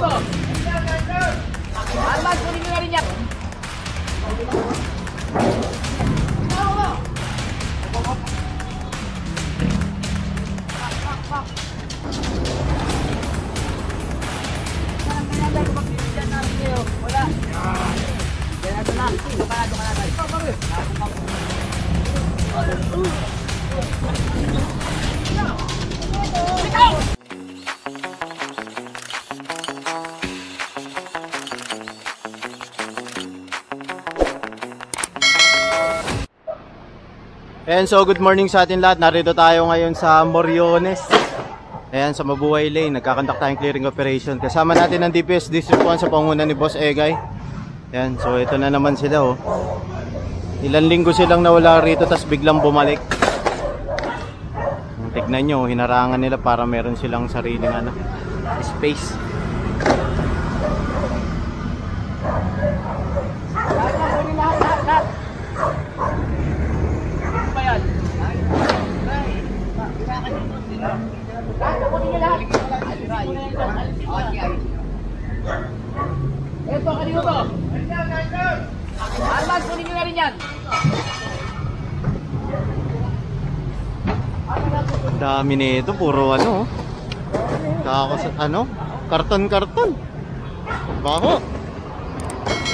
Armas, kunin nyo na rin yan. Wala. Diyan na ito lang. Doon ka na. And so good morning sa atin lahat. Narito tayo ngayon sa Moriones. Ayan, sa Mabuhay Lane. Nagkakandak tayong clearing operation. Kasama natin ang DPS District 1 sa pangunan ni Boss Egay. Ayan, so ito na naman sila oh. Ilan linggo silang nawala rito tas biglang bumalik. Tignan nyo, hinarangan nila para meron silang sariling space. Ito, kanino to? Armas, kunin nyo na rin yan. Dami nito, puro Tapos karton-karton. Baho.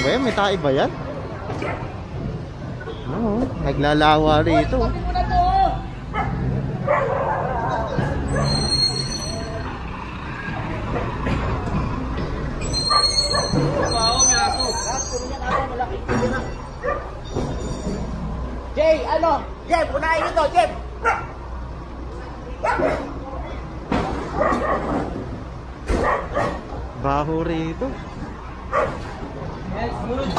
Ba yan, may tae ba yan? Naglalawa rito. Jay, Jeb, unahin ito, Jeb. Baho rito. Yes, good.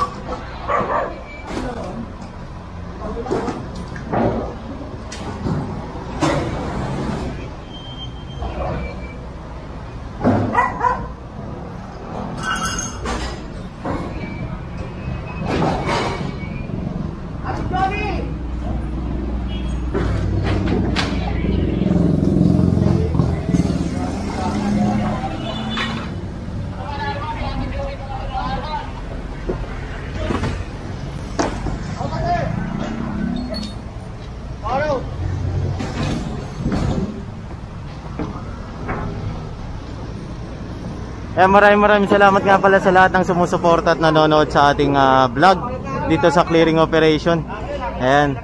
Maraming salamat nga pala sa lahat ng sumusuporta at nanonood sa ating vlog dito sa clearing operation. Ayan.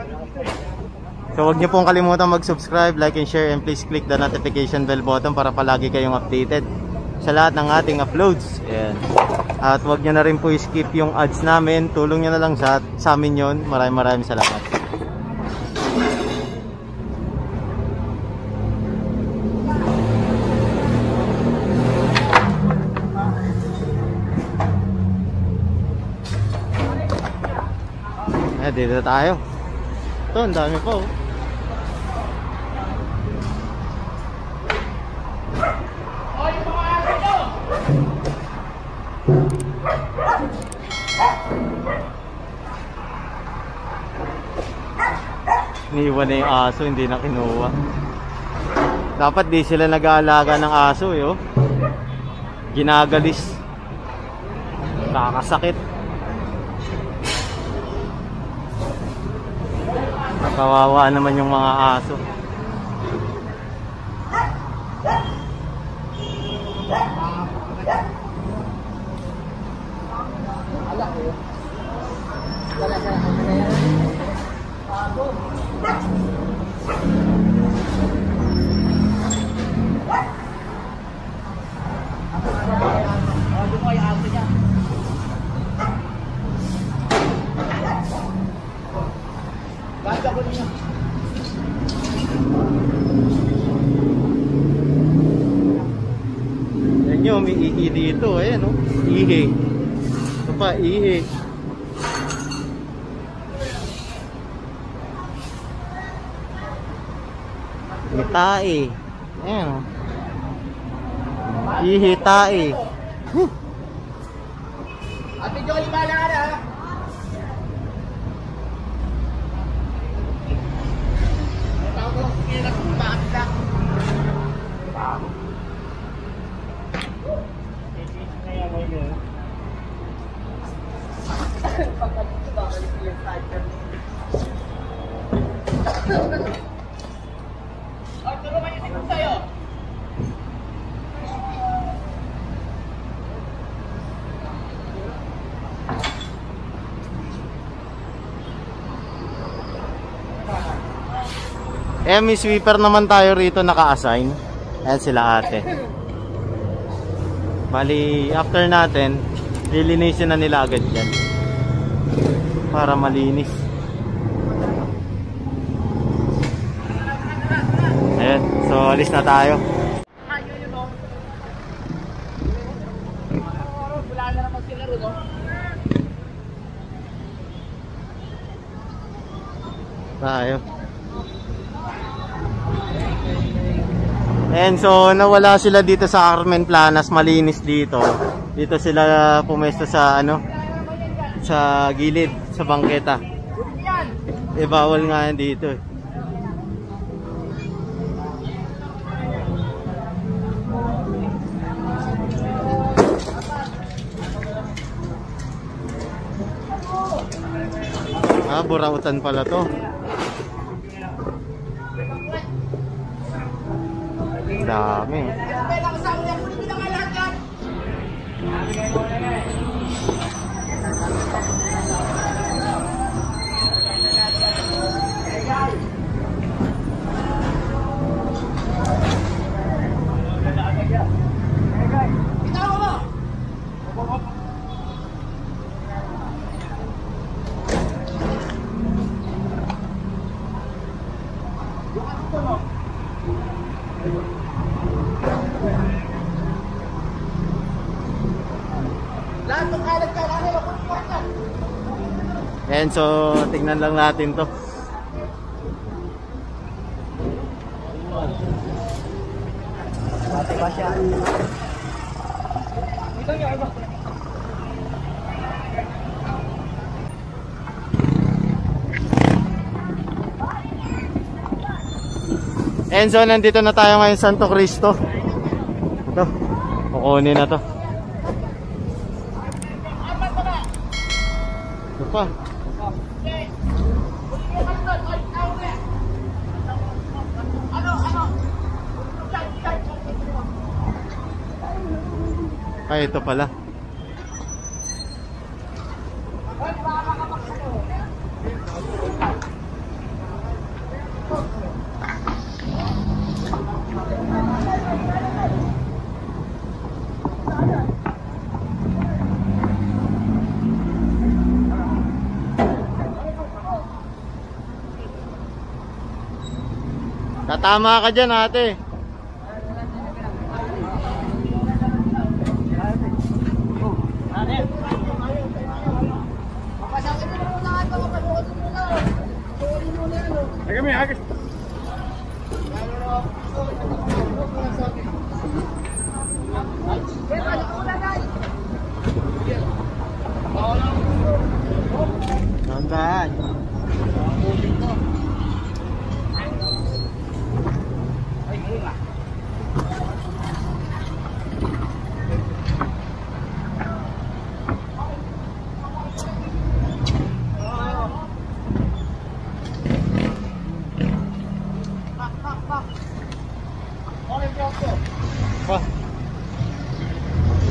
So huwag niyo pong kalimutan mag-subscribe, like and share, and please click the notification bell button para palagi kayong updated sa lahat ng ating uploads. Ayan. At huwag niyo na rin po i-skip yung ads namin. Tulong niyo na lang sa amin yun. Maraming salamat. Dito tayo. Ito, ang dami pa oh. Iniwan na yung aso, hindi na kinuha. Dapat di sila nag-aalaga ng aso oh. Ginagalis. Nakakasakit. Kawawa naman yung mga aso. Yan nyo, may ihi dito. Ayan o, ihi. Ito pa, ihi. May tae. Ayan o. Ihi, tae. Ate Joy, bala ka na ha. May sweeper naman tayo rito naka-assign. Ayan sila ate. Bali, after natin, lilinisin na nila agad yan. Para malinis. Ayan, so alis na tayo. Wala na naman sila rin, no? Tayo. And so nawala sila dito sa Carmen Planas, malinis dito. Dito sila pumesto sa ano, sa gilid, sa bangketa. Bawal nga yan dito eh. Burautan pala to. Dami. And so, tignan lang natin to. And so, nandito na tayo ngayon sa Santo Cristo. Ito, kukunin na to. Ito pa. Ay, ito pala. Tatama ka dyan, ate. Nandahan. Pa.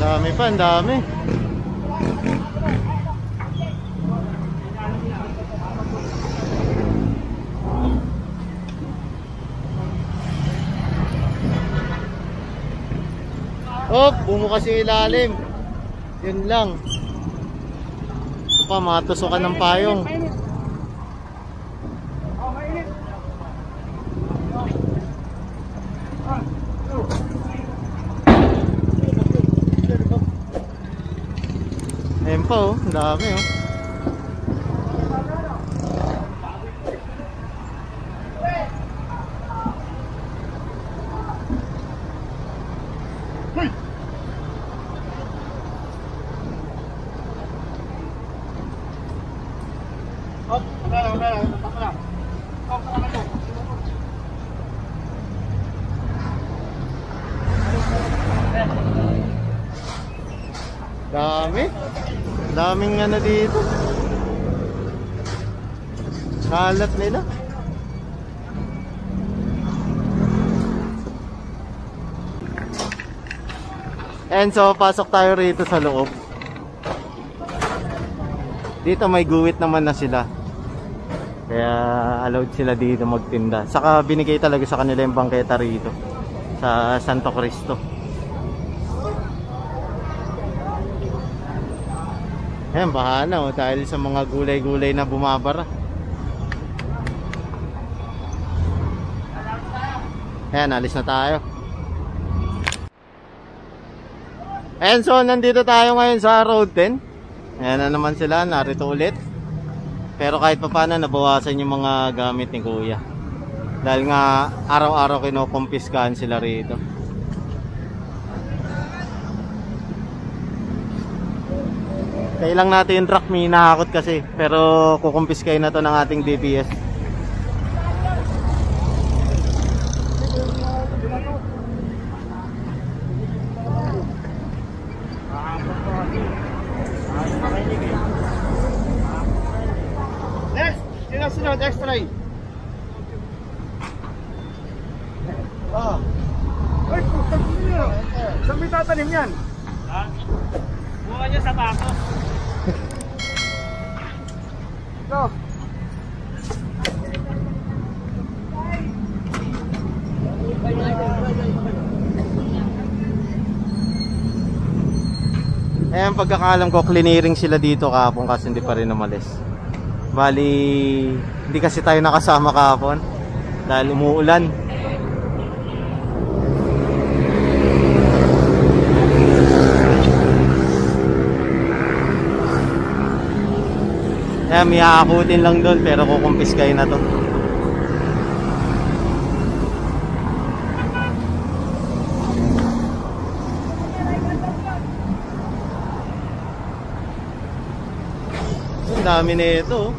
Dami pa, ang dami. Oh, bumukas yung ilalim. Yun lang. Ito pa, matusukan ng payong. Ayan pa oh, ang dami oh. Dami. Daming ano dito. Kalat nila. And so, pasok tayo rito sa loob. Dito may guwit naman na sila. Kaya allowed sila dito magtinda. Saka binigay talaga sa kanila yung bangketa rito sa Santo Cristo. Ayan, bahana oh, dahil sa mga gulay-gulay na bumabara. Ayan, alis na tayo. And so, nandito tayo ngayon sa Road 10. Ayan na naman sila, narito ulit. Pero kahit pa paano, nabawasan yung mga gamit ni Kuya. Dahil nga, araw-araw kinokumpiskahan sila rito. Kailang natin yung truck, may hinahakot kasi. Pero kukumpiskahin na to ng ating DPS. Sunod, extra. Ay, putang ina. Saan may tatanim yan? Ha? Buka niya sa bako. Ito. Ayan, pagkakalam ko, clearing sila dito kahapon kasi hindi pa rin umalis. Bali, hindi kasi tayo nakasama kahapon dahil umuulan. Ayan, may aakutin lang doon pero kukumpiskahin na to. Ang dami na ito.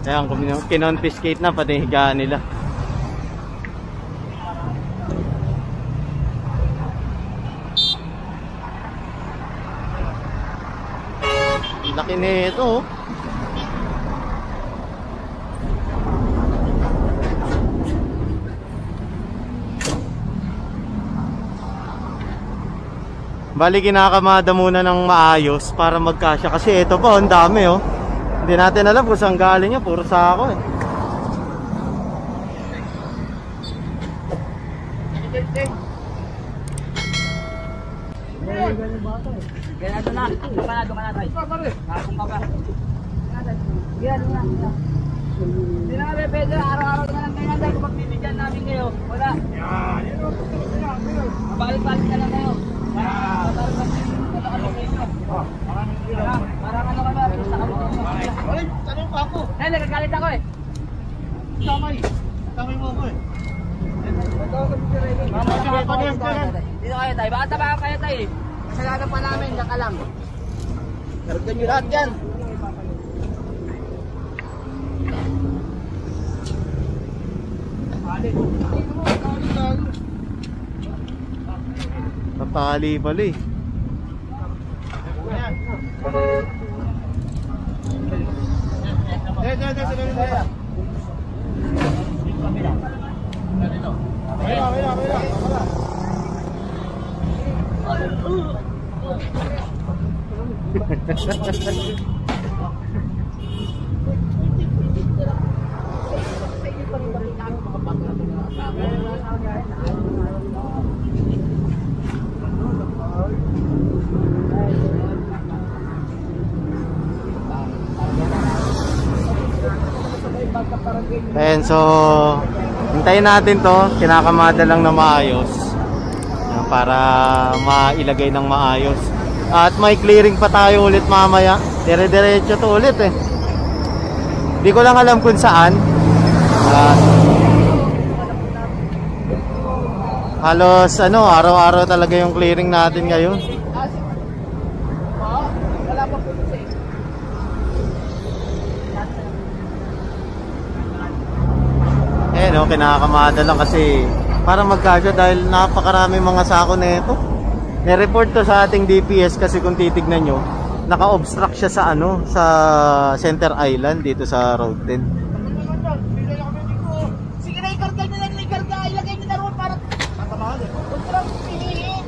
Ayan, kinonfiscate na pati higaan nila. Laki na ito oh. Bali, kinakamada muna ng maayos para magkasya kasi ito pa, ang dami oh. Hindi natin alam kung saan galing niya, puro sako eh. Kaya ito na, panado ka na tayo. Nakakong ka ba? Yan na. Hindi na kami pwede, araw-araw na lang kayo na kung magbibigyan namin kayo. Wala. Balik-balik na lang kayo. Parang ano ka ba? Ay, tanong pa ako. Eh, nagagalit ako eh. Tamay. Tamay mo ako eh. Dito kayo tayo. Baka tabakan kayo tayo eh. Kasalanan pa namin, diyan ka lang. Karagdan nyo lahat yan. Tatali pala eh. Ayan, so hintayin natin to, kinakamada lang na maayos para mailagay ng maayos. At may clearing pa tayo ulit mamaya. Dire-diretso to ulit eh. Di ko lang alam kung saan. Halos ano, araw-araw talaga yung clearing natin ngayon. Wala pa po kasi. Eh no, kinakamada lang kasi para magkasya dahil napakarami mga sako na ito. Ni-report to sa ating DPS kasi kung titignan nyo, naka-obstruct siya sa ano, sa Center Island dito sa Road 10. Sige na, ikarga nyo lang, ikarga. Ilagay nyo na roon para... Tatamahan eh. Huwag ko lang pilihin.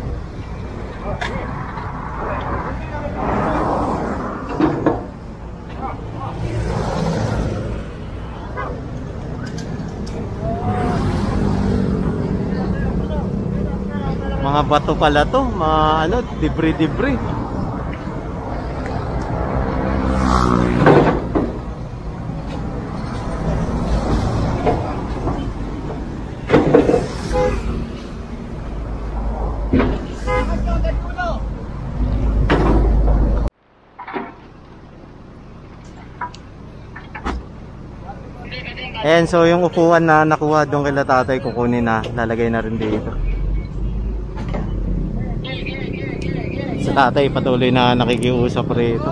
Mga bato pala to, mga ano, debris. Ayan, so yung upuan na nakuha doon kila tatay, kukunin na, lalagay na rin dito. Sa tatay patuloy na nakikiusap rito.